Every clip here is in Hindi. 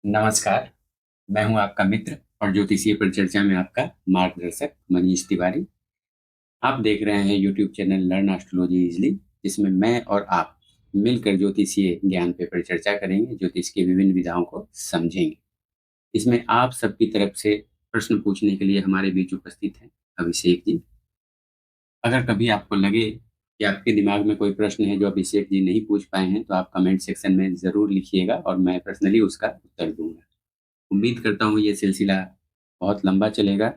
नमस्कार, मैं हूँ आपका मित्र और ज्योतिषीय परिचर्चा में आपका मार्गदर्शक मनीष तिवारी। आप देख रहे हैं YouTube channel learn astrology easily, जिसमें मैं और आप मिलकर ज्योतिषीय ज्ञान पे परिचर्चा करेंगे, ज्योतिष की विभिन्न विधाओं को समझेंगे। इसमें आप सबकी तरफ से प्रश्न पूछने के लिए हमारे बीच उपस्थित हैं अभिषेक जी। अगर कभी आपको लगे कि आपके दिमाग में कोई प्रश्न है जो अभिषेक जी नहीं पूछ पाए हैं, तो आप कमेंट सेक्शन में ज़रूर लिखिएगा और मैं पर्सनली उसका उत्तर दूँगा। उम्मीद करता हूँ ये सिलसिला बहुत लंबा चलेगा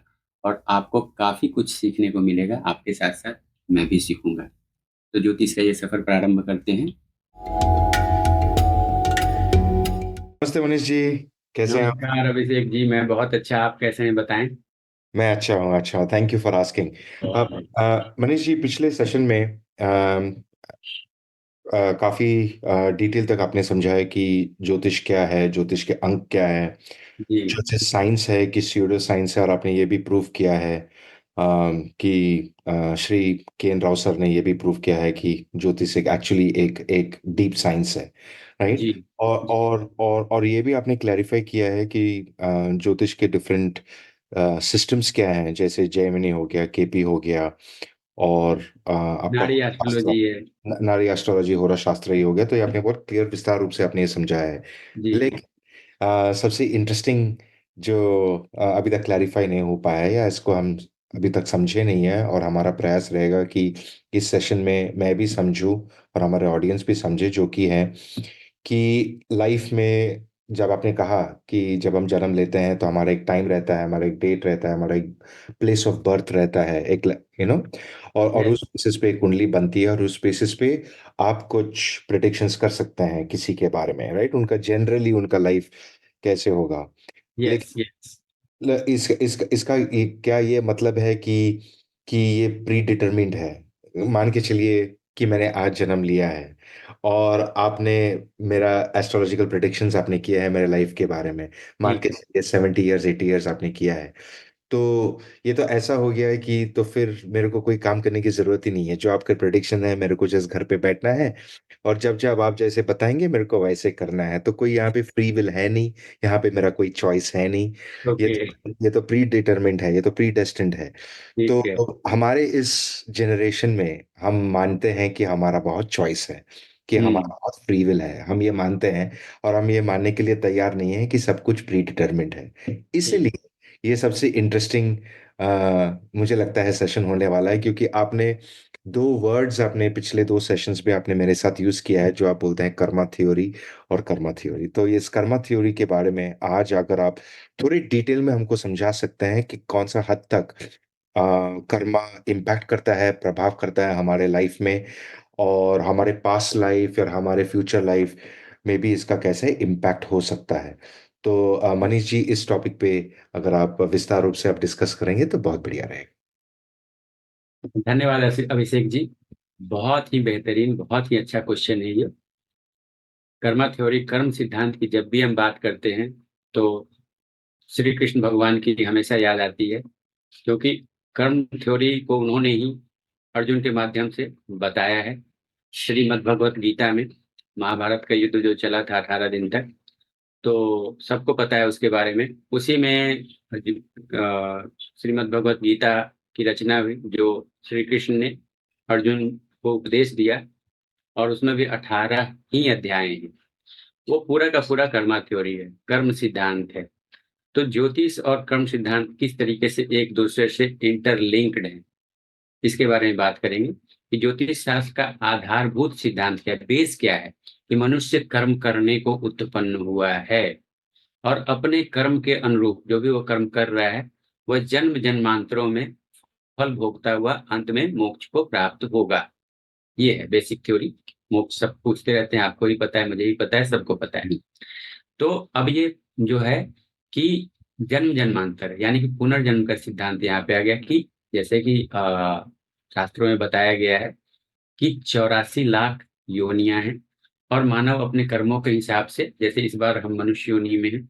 और आपको काफ़ी कुछ सीखने को मिलेगा, आपके साथ-साथ मैं भी सीखूँगा। तो ज्योतिष का ये सफ़र प्रारंभ करते हैं। नमस्ते मनीष जी। कैसे हैं आप? नमस्कार अभिषेक जी, मैं बहुत अच्छा, आप कैसे हैं बताएँ? मैं अच्छा हूँ, thank you for asking. Manish ji, पिछले सेशन में काफ़ी डिटेल तक आपने समझाया कि ज्योतिष क्या है, ज्योतिष के अंक क्या हैं, जी, ज्योतिष साइंस है कि स्यूडो साइंस है, और आपने ये भी प्रूव किया है कि श्री के.एन. राव सर ने ये भी प्रूव किया है कि ज्योतिष एक एक्चुअली एक एक डीप साइंस है, राइट? जी, जी, और ये भी आपने क्लैरिफाई किया है कि ज्योतिष के डिफरेंट सिस्टम्स क्या हैं, जैसे जैमिनी हो गया, केपी हो गया, और आपका नाड़ी शास्त्र, एस्ट्रोलॉजी है। नारी एस्ट्रोलॉजी, होरा शास्त्र ही हो गया। तो ये आपने बहुत क्लियर विस्तार रूप से आपने ये समझाया है। जी, लेकिन सबसे इंटरेस्टिंग जो अभी तक क्लैरिफाई नहीं हो पाया है, या इसको हम अभी तक समझे नहीं है, और हमारा प्रयास रहेगा कि इस सेशन में मैं भी समझूं और हमारे ऑडियंस भी समझे, जो कि है कि लाइफ में जब आपने कहा कि जब हम जन्म लेते हैं तो हमारा एक टाइम रहता है, हमारा एक डेट रहता है, हमारा एक प्लेस ऑफ बर्थ रहता है, एक और यस, उस बेसिस पे एक कुंडली बनती है, और उस बेसिस पे आप कुछ प्रिडिक्शंस कर सकते हैं किसी के बारे में, राइट? उनका जनरली उनका लाइफ कैसे होगा। यस, लेकिन यस। इसका क्या ये मतलब है कि ये प्री डिटरमिन्ड है? मान के चलिए कि मैंने आज जन्म लिया है, और आपने मेरा एस्ट्रोलॉजिकल प्रेडिक्शंस आपने किया है मेरे लाइफ के बारे में। मान जी, के चलिए 70 ईयर्स 80 ईयर्स आपने किया है। तो ये तो ऐसा हो गया है कि तो फिर मेरे को कोई काम करने की जरूरत ही नहीं है। जो आपका प्रेडिक्शन है, मेरे को जस्ट घर पे बैठना है, और जब जब आप जैसे बताएंगे मेरे को वैसे करना है। तो कोई यहाँ पे फ्री विल है नहीं, यहाँ पे मेरा कोई चॉइस है नहीं। ये ओके, तो ये तो प्री डिटरमिन्ड है, ये तो प्री डेस्टिन्ड है। तो ठीक है। हमारे इस जनरेशन में हम मानते हैं कि हमारा बहुत चॉइस है, कि हुँ, हमारा बहुत फ्री विल है, हम ये मानते हैं। और हम ये मानने के लिए तैयार नहीं है कि सब कुछ प्री डिटरमिन्ड है। ठीक, इसलिए ये सबसे इंटरेस्टिंग मुझे लगता है सेशन होने वाला है, क्योंकि आपने दो वर्ड्स आपने पिछले दो सेशंस में आपने मेरे साथ यूज किया है, जो आप बोलते हैं कर्मा थ्योरी और कर्मा थ्योरी। तो ये इस कर्मा थ्योरी के बारे में आज अगर आप थोड़ी डिटेल में हमको समझा सकते हैं कि कौन सा हद तक कर्मा इम्पैक्ट करता है, प्रभाव करता है हमारे लाइफ में, और हमारे पास्ट लाइफ और हमारे फ्यूचर लाइफ में भी इसका कैसे इम्पैक्ट हो सकता है। तो मनीष जी, इस टॉपिक पे अगर आप विस्तार रूप से आप डिस्कस करेंगे तो बहुत बढ़िया रहेगा। धन्यवाद अभिषेक जी। बहुत ही बेहतरीन, बहुत ही अच्छा क्वेश्चन है ये। कर्मा थ्योरी, कर्म सिद्धांत की जब भी हम बात करते हैं, तो श्री कृष्ण भगवान की हमेशा याद आती है, क्योंकि कर्म थ्योरी को उन्होंने ही अर्जुन के माध्यम से बताया है। श्रीमद् भगवत गीता में महाभारत का युद्ध जो चला था 18 दिन तक, तो सबको पता है उसके बारे में। उसी में श्रीमद् भगवत गीता की रचना हुई, जो श्री कृष्ण ने अर्जुन को उपदेश दिया, और उसमें भी 18 ही अध्याय हैं। वो पूरा का पूरा कर्मा थ्योरी है, कर्म सिद्धांत है। तो ज्योतिष और कर्म सिद्धांत किस तरीके से एक दूसरे से इंटरलिंक्ड है, इसके बारे में बात करेंगे कि ज्योतिष शास्त्र का आधारभूत सिद्धांत क्या है, बेस क्या है, कि मनुष्य कर्म करने को उत्पन्न हुआ है, और अपने कर्म के अनुरूप जो भी वो कर्म कर रहा है, वह जन्म जन्मांतरों में फल भोगता हुआ अंत में मोक्ष को प्राप्त होगा। ये है बेसिक थ्योरी। मोक्ष सब पूछते रहते हैं, आपको भी पता है, मुझे भी पता है, सबको पता है। तो अब ये जो है कि जन्म जन्मांतर यानी कि पुनर्जन्म का सिद्धांत यहाँ पे आ गया, कि जैसे कि शास्त्रों में बताया गया है कि 84 लाख योनियां हैं, और मानव अपने कर्मों के हिसाब से, जैसे इस बार हम मनुष्य योनि में हैं,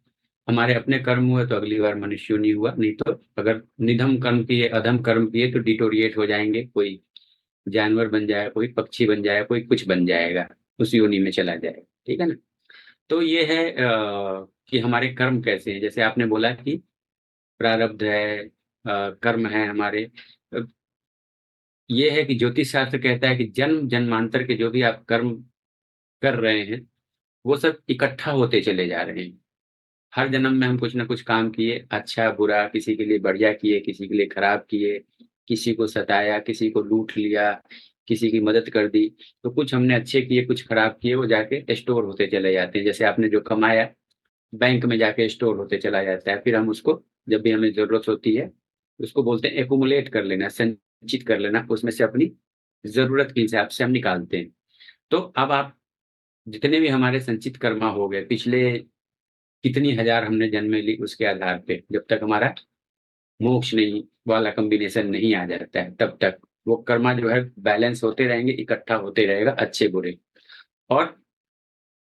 हमारे अपने कर्म हुए तो अगली बार मनुष्य योनि हुआ, नहीं तो अगर निधम कर्म किए, अधम कर्म किए, तो डिटोरिएट हो जाएंगे, कोई जानवर बन जाएगा, कोई पक्षी बन जाएगा, कोई कुछ बन जाएगा, उस योनि में चला जाएगा। ठीक है ना? तो ये है कि हमारे कर्म कैसे हैं। जैसे आपने बोला कि प्रारब्ध है, कर्म है हमारे। अ, ये है कि ज्योतिष शास्त्र कहता है कि जन्म जन्मांतर के जो भी आप कर्म कर रहे हैं, वो सब इकट्ठा होते चले जा रहे हैं। हर जन्म में हम कुछ ना कुछ काम किए, अच्छा बुरा, किसी के लिए बढ़िया किए, किसी के लिए खराब किए, किसी को सताया, किसी को लूट लिया, किसी की मदद कर दी। तो कुछ हमने अच्छे किए, कुछ खराब किए, वो जाके स्टोर होते चले जाते हैं। जैसे आपने जो कमाया, बैंक में जाके स्टोर होते चला जाता है। फिर हम उसको जब भी हमें ज़रूरत होती है, उसको बोलते हैं एक्युमुलेट कर लेना, संचित कर लेना, उसमें से अपनी ज़रूरत के हिसाब से हम निकालते हैं। तो अब आप जितने भी हमारे संचित कर्मा हो गए, पिछले कितनी हजार हमने जन्में ली, उसके आधार पे जब तक हमारा मोक्ष नहीं वाला कॉम्बिनेशन नहीं आ जाता है, तब तक वो कर्मा जो है बैलेंस होते रहेंगे, इकट्ठा होते रहेगा, अच्छे बुरे। और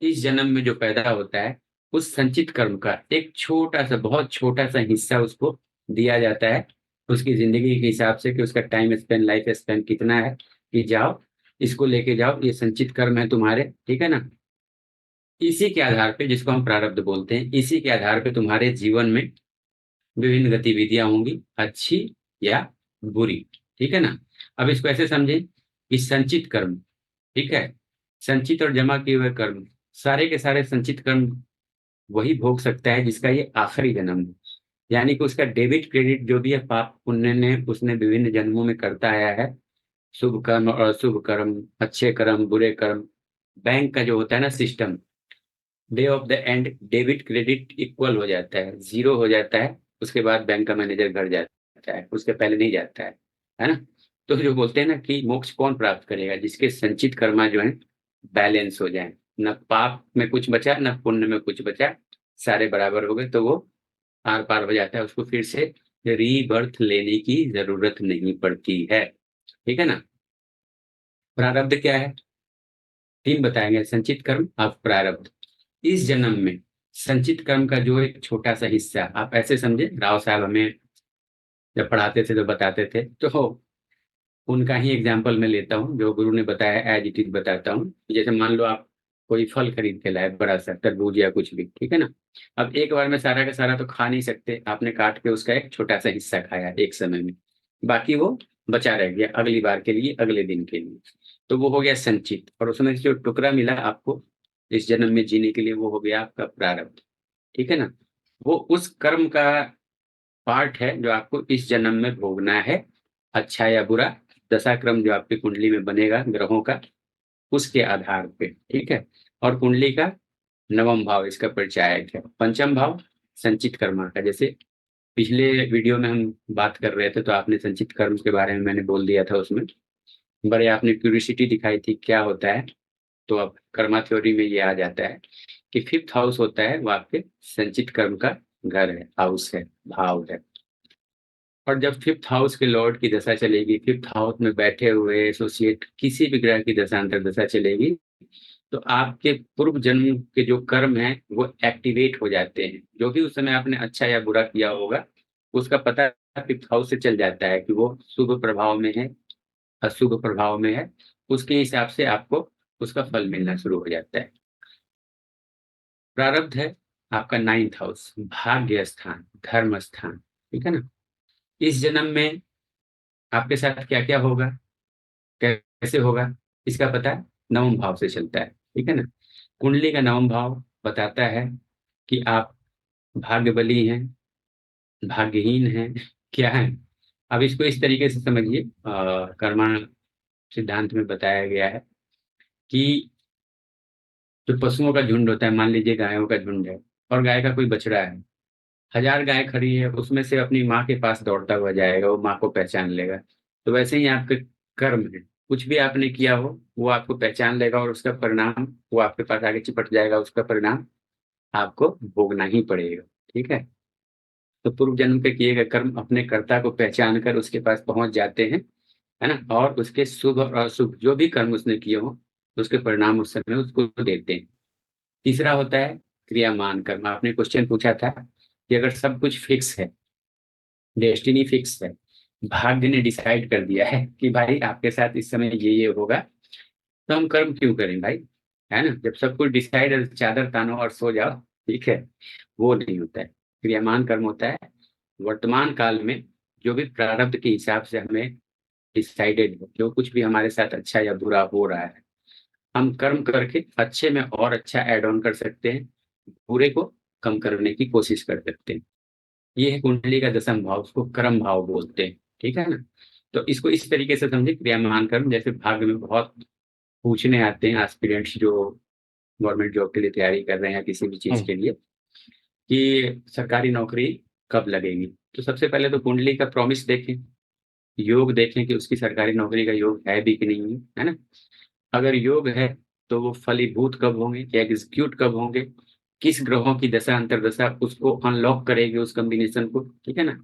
इस जन्म में जो पैदा होता है, उस संचित कर्म का एक छोटा-सा, बहुत छोटा-सा हिस्सा उसको दिया जाता है, उसकी ज़िंदगी के हिसाब से कि उसका टाइम स्पेन, लाइफ स्पेन कितना है, कि जाओ, इसको लेके जाओ, ये संचित कर्म है तुम्हारे, ठीक है ना? इसी के आधार पे, जिसको हम प्रारब्ध बोलते हैं, इसी के आधार पे तुम्हारे जीवन में विभिन्न गतिविधियाँ होंगी, अच्छी या बुरी, ठीक है ना? अब इसको ऐसे समझें कि संचित कर्म, ठीक है? संचित और जमा किए हुए कर्म, सारे के सारे संचित कर्म वही भोग सकता है जिसका ये आखिरी जन्म है। यानी कि उसका डेबिट क्रेडिट जो भी है पाप पुण्य ने उसने विभिन्न जन्मों में करता आया है, शुभ कर्म और अशुभ कर्म, अच्छे कर्म, बुरे कर्म। बैंक का जो होता है ना system, day of the end debit credit equal हो जाता है, ज़ीरो हो जाता है, उसके बाद बैंक का मैनेजर घर जाता है, उसके पहले नहीं जाता है ना? तो जो बोलते हैं ना कि मोक्ष कौन प्राप्त करेगा? जिसके संचित कर्मा जो है बैलेंस हो जाए, ना पाप में कुछ बचा, ना पुण्य में कुछ बचा, सारे बराबर हो गए, तो वो आर-पार हो जाता है, उसको फिर से रीबर्थ लेने की ज़रूरत नहीं पड़ती है, ठीक है ना? प्रारब्ध क्या है? 3 बताएँगे, संचित कर्म और प्रारब्ध। इस जन्म में संचित कर्म का जो एक छोटा-सा हिस्सा, आप ऐसे समझें, राव साहब हमें जब पढ़ाते थे तो बताते थे, तो उनका ही एग्ज़ाम्पल मैं लेता हूँ, जो गुरु ने बताया एज़ इट इज़ बताता हूँ। जैसे मान लो आप कोई फल खरीद के लाए बड़ा-सा, तरबूज या कुछ भी, ठीक है ना? अब एक बार में सारा का सारा तो खा नहीं सकते, आपने काट के उसका एक छोटा-सा हिस्सा खाया एक समय में, बाकी वो बचा रह गया अगली बार के लिए, अगले दिन के लिए। तो वो हो गया संचित, और उसमें से जो टुकड़ा मिला आपको इस जन्म में जीने के लिए, वो हो गया आपका प्रारब्ध, ठीक है ना? वो उस कर्म का पार्ट है जो आपको इस जन्म में भोगना है, अच्छा या बुरा, दशाक्रम जो आपकी कुंडली में बनेगा ग्रहों का, उसके आधार पे, ठीक है? और कुंडली का 9वाँ भाव इसका परिचायक है, 5म भाव संचित कर्मा का। जैसे पिछले वीडियो में हम बात कर रहे थे, तो आपने संचित कर्म के बारे में मैंने बोल दिया था उसमें, बड़े आपने क्यूरियोसिटी दिखाई थी क्या होता है, तो अब कर्मा थ्योरी में ये आ जाता है कि 5th हाउस होता है, वो आपके संचित कर्म का घर है, हाउस है, भाव है। और जब 5th हाउस के लॉर्ड की दशा चलेगी, 5th हाउस में बैठे हुए एसोसिएट किसी भी ग्रह की दशा अंतर्दशा चलेगी, तो आपके पूर्व जन्म के जो कर्म हैं, वो एक्टिवेट हो जाते हैं। जो भी उस समय आपने अच्छा या बुरा किया होगा, उसका पता 5th हाउस से चल जाता है कि वो शुभ प्रभाव में है, अशुभ प्रभाव में है। उसके हिसाब से आपको उसका फल मिलना शुरू हो जाता है। प्रारब्ध है आपका 9th हाउस, भाग्य स्थान, धर्म स्थान, ठीक है ना? इस जन्म में आपके साथ क्या-क्या होगा, कैसे होगा, इसका पता 9वें भाव से चलता है, ठीक है ना? कुंडली का 9वाँ भाव बताता है कि आप भाग्यबली हैं, भाग्यहीन हैं, क्या हैं? अब इसको इस तरीके से समझिए, कर्मा सिद्धांत में बताया गया है कि जो पशुओं का झुंड होता है, मान लीजिए गायों का झुंड है और गाय का कोई बछड़ा है, 1000 गाय खड़ी है, उसमें से अपनी माँ के पास दौड़ता हुआ जाएगा, वो माँ को पहचान लेगा। तो वैसे ही आपके कर्म है, कुछ भी आपने किया हो, वो आपको पहचान लेगा और उसका परिणाम वो आपके पास आके चिपट जाएगा, उसका परिणाम आपको भोगना ही पड़ेगा, ठीक है? तो पूर्व जन्म के किए गए कर्म अपने कर्ता को पहचान कर उसके पास पहुँच जाते हैं, है ना? और उसके शुभ और अशुभ जो भी कर्म उसने किए हों, उसके परिणाम उस समय उसको देते हैं। तीसरा होता है क्रियामान कर्म। आपने क्वेश्चन पूछा था कि अगर सब कुछ फिक्स है, डेस्टिनी फिक्स है, भाग्य ने डिसाइड कर दिया है कि भाई आपके साथ इस समय ये होगा, तो हम कर्म क्यों करें भाई? है ना, जब सब कुछ डिसाइड, चादर तानो और सो जाओ, ठीक है, वो नहीं होता है। क्रियामान कर्म होता है वर्तमान काल में जो भी प्रारब्ध के हिसाब से हमें डिसाइडेड हो, जो कुछ भी हमारे साथ अच्छा या बुरा हो रहा है, हम कर्म करके अच्छे में और अच्छा ऐड ऑन कर सकते हैं, बुरे को कम करने की कोशिश कर सकते हैं। ये है कुंडली का दसम भाव, उसको कर्म भाव बोलते हैं, ठीक है ना। तो इसको इस तरीके से समझे, क्रियामान कर्म। जैसे भाग्य में बहुत पूछने आते हैं एस्पिरेंट्स जो गवर्नमेंट जॉब के लिए तैयारी कर रहे हैं, किसी भी चीज हम्म। के लिए, कि सरकारी नौकरी कब लगेगी। तो सबसे पहले तो कुंडली का प्रॉमिस देखें, योग देखें कि उसकी सरकारी नौकरी का योग है भी कि नहीं है ना। अगर योग है तो वो फलीभूत कब होंगे, एग्जीक्यूट कब होंगे, किस ग्रहों की दशा अंतरदशा उसको अनलॉक करेगी, उस कॉम्बिनेशन को, ठीक है ना।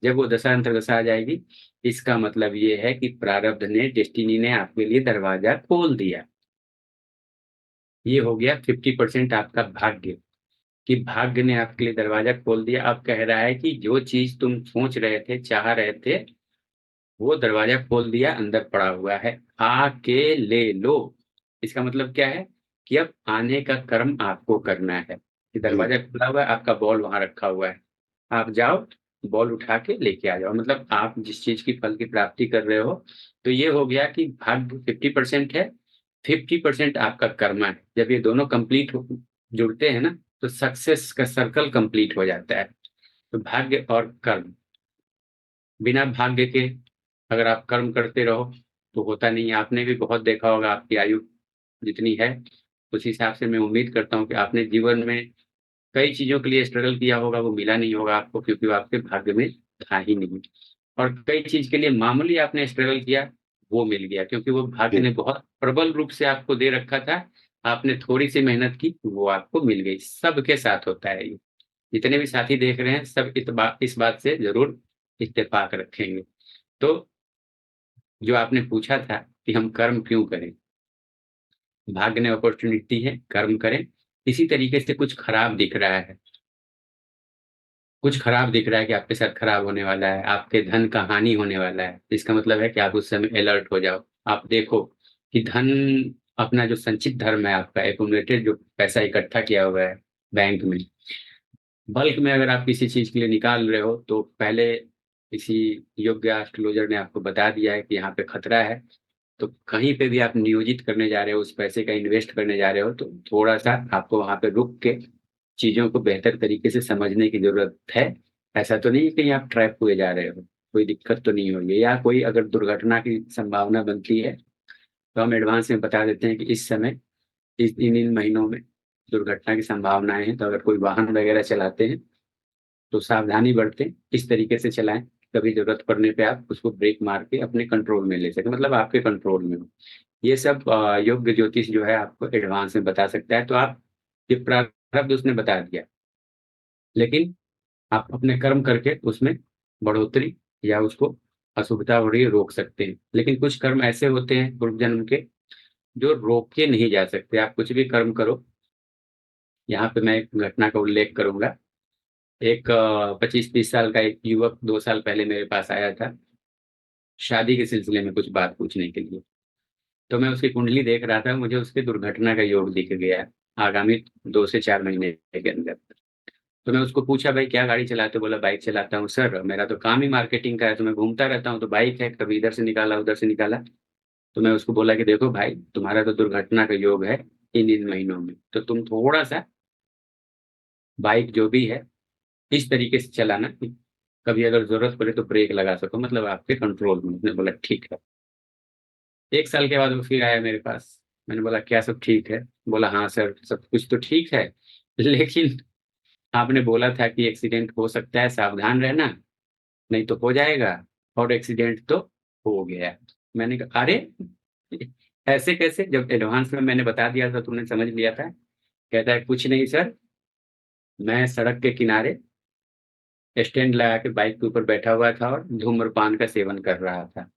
जब वो दशा अंतरदशा आ जाएगी, इसका मतलब ये है कि प्रारब्ध ने, डेस्टिनी ने आपके लिए दरवाजा खोल दिया। ये हो गया 50% आपका भाग्य, कि भाग्य ने आपके लिए दरवाजा खोल दिया। अब कह रहा है कि जो चीज तुम सोच रहे थे, चाह रहे थे, वो दरवाजा खोल दिया, अंदर पड़ा हुआ है, आके ले लो। इसका मतलब क्या है कि अब आने का कर्म आपको करना है, कि जी। दरवाजा खुला हुआ है, आपका बॉल वहां रखा हुआ है, आप जाओ, बॉल उठा के लेके आ जाओ। मतलब आप जिस चीज की फल की प्राप्ति कर रहे हो, तो ये हो गया कि भाग्य 50% है, 50% आपका कर्म है। जब ये दोनों कंप्लीट जुड़ते हैं ना, तो सक्सेस का सर्कल कंप्लीट हो जाता है। तो भाग्य और कर्म, बिना भाग्य के अगर आप कर्म करते रहो तो होता नहीं है। आपने भी बहुत देखा होगा, आपकी आयु जितनी है उस हिसाब से मैं उम्मीद करता हूँ कि आपने जीवन में कई चीजों के लिए स्ट्रगल किया होगा, वो मिला नहीं होगा आपको, क्योंकि वो आपके भाग्य में था ही नहीं। और कई चीज के लिए मामूली आपने स्ट्रगल किया, वो मिल गया, क्योंकि वो भाग्य जी। ने बहुत प्रबल रूप से आपको दे रखा था। आपने थोड़ी सी मेहनत की, वो आपको मिल गई। सबके साथ होता है ये। जितने भी साथी देख रहे हैं, सब इस बात से जरूर इत्तेफाक रखेंगे। तो जो आपने पूछा था कि हम कर्म क्यों करें, भाग्य ने अपॉर्चुनिटी है, कर्म करें। इसी तरीके से कुछ खराब दिख रहा है, कुछ खराब दिख रहा है कि आपके साथ खराब होने वाला है, आपके धन का हानि होने वाला है, इसका मतलब है कि आप उस समय अलर्ट हो जाओ। आप देखो कि धन, अपना जो संचित धर्म है, आपका एक्युमुलेटेड जो पैसा इकट्ठा किया हुआ है बैंक में, बल्क में अगर आप किसी चीज के लिए निकाल रहे हो, तो पहले किसी योग्य एस्ट्रोलॉजर ने आपको बता दिया है कि यहाँ पे खतरा है। तो कहीं पे भी आप नियोजित करने जा रहे हो, उस पैसे का इन्वेस्ट करने जा रहे हो, तो थोड़ा सा आपको वहां पे रुक के चीजों को बेहतर तरीके से समझने की जरूरत है। ऐसा तो नहीं है कहीं आप ट्रैप हुए जा रहे हो, कोई दिक्कत तो नहीं हो रही है, या कोई अगर दुर्घटना की संभावना बनती है, तो हम एडवांस में बता देते हैं कि इस समय, इस इन महीनों में दुर्घटना की संभावनाएं हैं। तो अगर कोई वाहन वगैरह चलाते हैं तो सावधानी बरतें, इस तरीके से चलाएं, कभी जरूरत पड़ने पे आप उसको ब्रेक मार के अपने कंट्रोल में ले सकें, मतलब आपके कंट्रोल में हो। ये सब योग्य ज्योतिष जो है आपको एडवांस में बता सकता है। तो आप, ये प्रारब्ध उसने बता दिया, लेकिन आप अपने कर्म करके उसमें बढ़ोतरी या उसको अशुभता हो रही है रोक सकते हैं। लेकिन कुछ कर्म ऐसे होते हैं पूर्व जन्म के, जो रोके नहीं जा सकते। आप कुछ भी कर्म करो, यहाँ पे मैं एक घटना का उल्लेख करूंगा। एक 25-30 साल का एक युवक 2 साल पहले मेरे पास आया था, शादी के सिलसिले में कुछ बात पूछने के लिए। तो मैं उसकी कुंडली देख रहा था, मुझे उसके दुर्घटना का योग दिख गया आगामी 2 से 4 महीने के अंदर। तो मैं उसको पूछा, भाई क्या गाड़ी चलाते हो? बोला बाइक चलाता हूँ सर, मेरा तो काम ही मार्केटिंग का है, तो मैं घूमता रहता हूँ, तो बाइक है, कभी इधर से निकाला उधर से निकाला। तो मैं उसको बोला कि देखो भाई, तुम्हारा तो दुर्घटना का योग है इन महीनों में, तो तुम थोड़ा सा बाइक जो भी है इस तरीके से चलाना कि कभी अगर जरूरत पड़े तो ब्रेक लगा सको, मतलब आपके कंट्रोल में। उसने बोला ठीक है। 1 साल के बाद वो फिर आया मेरे पास। मैंने बोला क्या सब ठीक है? बोला हाँ सर, सब कुछ तो ठीक है, लेकिन आपने बोला था कि एक्सीडेंट हो सकता है, सावधान रहना, नहीं तो हो जाएगा, और एक्सीडेंट तो हो गया। मैंने कहा अरे, ऐसे कैसे, जब एडवांस में मैंने बता दिया था तुमने समझ लिया था। कहता है कुछ नहीं सर, मैं सड़क के किनारे स्टैंड लगा के बाइक के ऊपर बैठा हुआ था और धूम्रपान का सेवन कर रहा था।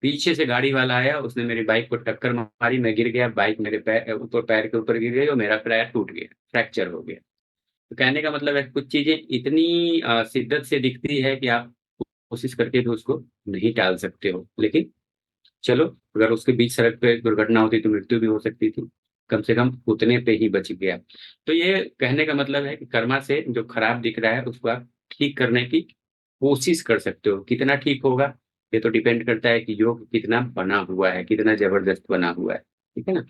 पीछे से गाड़ी वाला आया, उसने मेरी बाइक को टक्कर मारी, मैं गिर गया, बाइक मेरे पैर के ऊपर गिर गई और मेरा पैर टूट गया, फ्रैक्चर हो गया। तो कहने का मतलब है कुछ चीजें इतनी शिद्दत से दिखती है कि आप कोशिश करके भी उसको नहीं टाल सकते हो। लेकिन चलो, अगर उसके बीच सड़क पे दुर्घटना होती तो मृत्यु भी हो सकती थी। कम से कम उतने पे ही बच गया। तो ये कहने का मतलब है कि कर्मा से जो खराब दिख रहा है उसको आप ठीक करने की कोशिश कर सकते हो। कितना ठीक होगा ये तो डिपेंड करता है कि योग कितना बना हुआ है, कितना जबरदस्त बना हुआ है। ठीक है ना?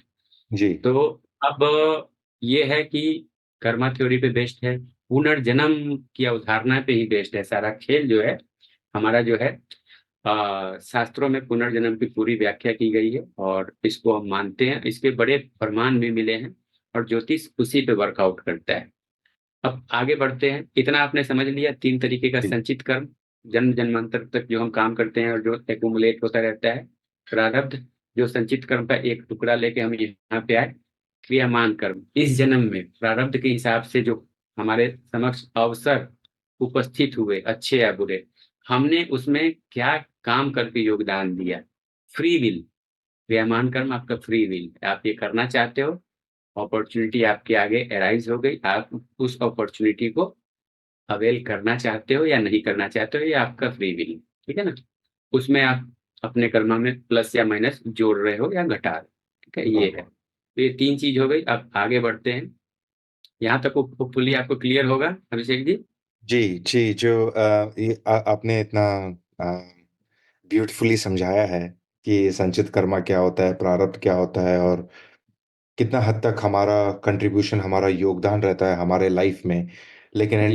जी, तो अब ये है कि कर्मा थ्योरी पे बेस्ड है, पुनर्जन्म की अवधारणा पे ही बेस्ड है सारा खेल जो है हमारा जो है। शास्त्रों में पुनर्जन्म की पूरी व्याख्या की गई है और इसको हम मानते हैं, इसके बड़े प्रमाण भी मिले हैं और ज्योतिष उसी पे वर्कआउट करता है। अब आगे बढ़ते हैं। इतना आपने समझ लिया 3 तरीके का जी, संचित कर्म, जन्म जन्मांतर तक जो हम काम करते हैं और जो एक्युमुलेट होता रहता है। प्रारब्ध, जो संचित कर्म का एक टुकड़ा लेके हम यहाँ पे आए। क्रियामान कर्म, इस जन्म में प्रारब्ध के हिसाब से जो हमारे समक्ष अवसर उपस्थित हुए, अच्छे या बुरे, हमने उसमें क्या काम करके योगदान दिया। फ्री विल, क्रियामान कर्म आपका फ्री विल, आप ये करना चाहते हो, अपॉर्चुनिटी आपके आगे अराइज हो गई, आप उस अपॉर्चुनिटी को अवेल करना चाहते हो या नहीं करना चाहते हो, ये आपका फ्री विल है। ठीक है ना? उसमें आप अपने कर्म में प्लस या माइनस जोड़ रहे हो या घटा रहे हो। ठीक है, ये है। तो ये 3 चीज हो गई। अब आगे बढ़ते हैं। यहाँ तक होपफुली आपको क्लियर होगा अभिषेक जी। जी, जी, जो ये आपने इतना ब्यूटीफुली समझाया है कि संचित कर्मा क्या होता है, प्रारब्ध क्या होता है और कितना हद तक हमारा कंट्रीब्यूशन, हमारा योगदान रहता है हमारे लाइफ में। लेकिन जी।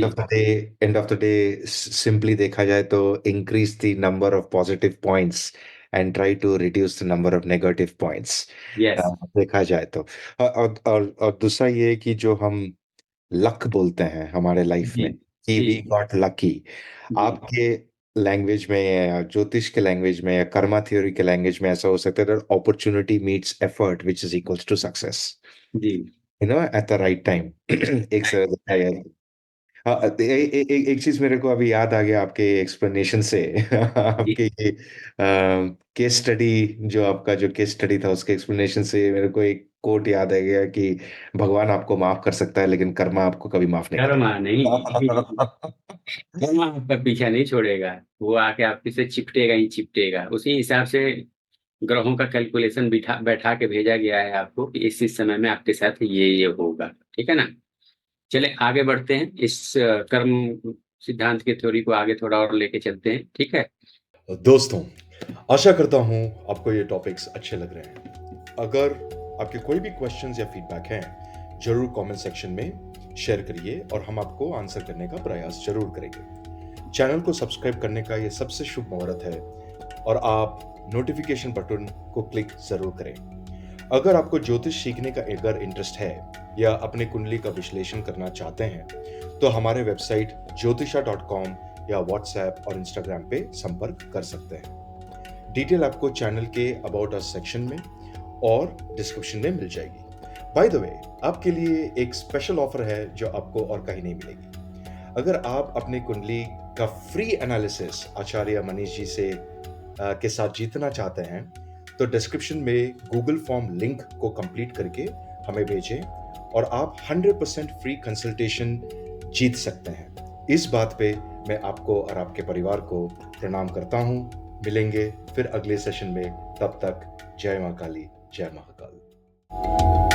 End of the day simply देखा जाए तो increase the number of positive points and try to reduce the number of negative points. Yes. देखा जाए तो। और दूसरा ये है कि जो हम लक बोलते हैं हमारे लाइफ जी। में कि जी। We got lucky. जी। आपके लैंग्वेज में या ज्योतिष के लैंग्वेज में या कर्मा थ्योरी के लैंग्वेज में ऐसा हो सकता है that opportunity meets effort which is equals to success, जी। You know, at the right time. एक तरह देखा जाए। हाँ, एक चीज मेरे को अभी याद आ गया आपके एक्सप्लेनेशन से। जी। आपके ये केस स्टडी, जो आपका जो केस स्टडी था उसके एक्सप्लेनेशन से मेरे को एक कोट याद आ गया कि भगवान आपको माफ कर सकता है लेकिन कर्मा आपको कभी माफ नहीं कर्मा नहीं। करेगा। कर्मा आपका पीछा नहीं छोड़ेगा। वो आके आपके से चिपटेगा ही चिपटेगा। उसी हिसाब से ग्रहों का कैलकुलेशन बिठा बैठा के भेजा गया है आपको कि इस समय में आपके साथ ये होगा। ठीक है ना? चले आगे बढ़ते हैं। इस कर्म सिद्धांत की थ्योरी को आगे थोड़ा और लेके चलते हैं। ठीक है? दोस्तों, आशा करता हूं आपको ये टॉपिक्स अच्छे लग रहे हैं। अगर आपके कोई भी क्वेश्चंस या फीडबैक हैं, जरूर कमेंट सेक्शन में शेयर करिए और हम आपको आंसर करने का प्रयास जरूर करेंगे। चैनल को सब्सक्राइब करने का ये सबसे शुभ मुहूर्त है और आप नोटिफिकेशन बटन को क्लिक जरूर करें। अगर आपको ज्योतिष सीखने का अगर इंटरेस्ट है या अपने कुंडली का विश्लेषण करना चाहते हैं तो हमारे वेबसाइट ज्योतिषा.com या व्हाट्सएप और इंस्टाग्राम पे संपर्क कर सकते हैं। डिटेल आपको चैनल के अबाउट अस सेक्शन में और डिस्क्रिप्शन में मिल जाएगी। बाय द वे, आपके लिए एक स्पेशल ऑफर है जो आपको और कहीं नहीं मिलेगी। अगर आप अपने कुंडली का फ्री एनालिसिस आचार्य मनीष जी से के साथ जीतना चाहते हैं तो डिस्क्रिप्शन में गूगल फॉर्म लिंक को कंप्लीट करके हमें भेजें और आप 100% फ्री कंसल्टेशन जीत सकते हैं। इस बात पे मैं आपको और आपके परिवार को प्रणाम करता हूं। मिलेंगे फिर अगले सेशन में। तब तक जय मां काली, जय महाकाल।